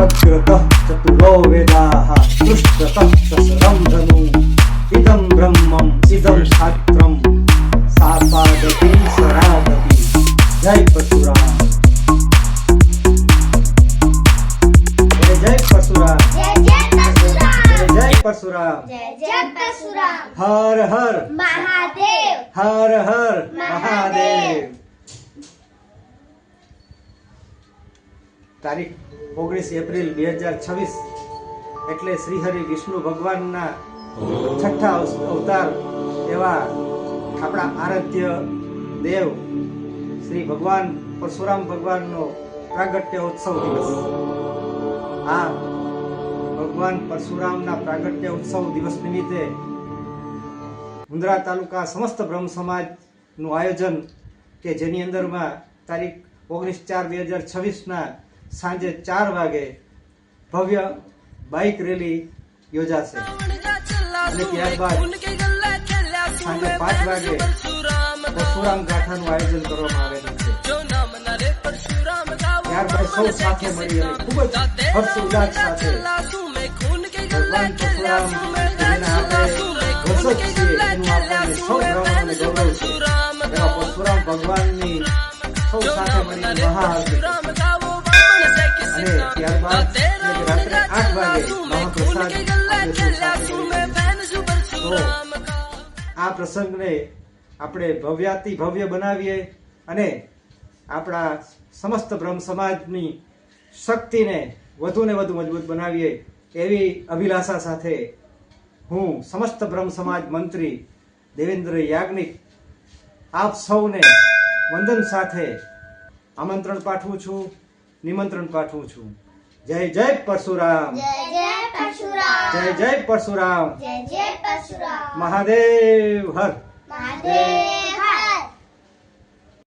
अग्रतः चतुरो वेदाः पृष्ठतः सहस्रं धनु इदं ब्रह्मम् इदं शास्त्रम् सापादति सरादति जय परशुराम जय जय परशुराम जय जय परशुराम जय जय परशुराम जय जय परशुराम हर हर महादेव हर हर महादेव તારીખ 19 એપ્રિલ 2026 એટલે શ્રી હરિ વિષ્ણુ ભગવાનના છઠ્ઠા અવતાર એવા આપણા આરાધ્ય દેવ શ્રી ભગવાન પરશુરામ ભગવાનનો પ્રાગટ્ય ઉત્સવ દિવસ. આ ભગવાન પરશુરામના પ્રાગટ્ય ઉત્સવ દિવસ નિમિત્તે મુન્દ્રા તાલુકા સમસ્ત બ્રહ્મ સમાજનું આયોજન કે જેની અંદરમાં તારીખ 19/4/2026 સાંજે 4 વાગે ભવ્ય બાઇક રેલી યોજાશે અને ત્યારબાદ સાંજે 5 વાગે પરશુરામ ગાથાનું આયોજન કરવામાં આવેલું છે. ત્યારબાદ સૌ સાથે મળી અને ખૂબ જ હર્ષ ઉલ્લાસ સાથે ભગવાન પરશુરામ જેના આપણે વંશજ છીએ એનું આપણને સૌ બ્રાહ્મણોને ગૌરવ છે એવા પરશુરામ ભગવાનની સૌ સાથે મળીને મહાઆરતી અને ત્યારબાદ રાત્રે 8 વાગે મહાપ્રસાદ તો આ પ્રસંગને આપણે ભવ્યાતિ ભવ્ય બનાવીએ અને આપણા સમસ્ત બ્રહ્મ સમાજની શક્તિને વધુને વધુ મજબૂત બનાવીએ એવી અભિલાષા સાથે હું સમસ્ત બ્રહ્મ સમાજ મંત્રી દેવેન્દ્ર યાજ્ઞિક આપ સૌને વંદન સાથે આમંત્રણ પાઠવું છું, નિમંત્રણ પાઠવું છું. જય જય પરશુરામ जय जय परशुराम જય જય પરશુરામ जय जय परशुराम મહાદેવ હર महादेव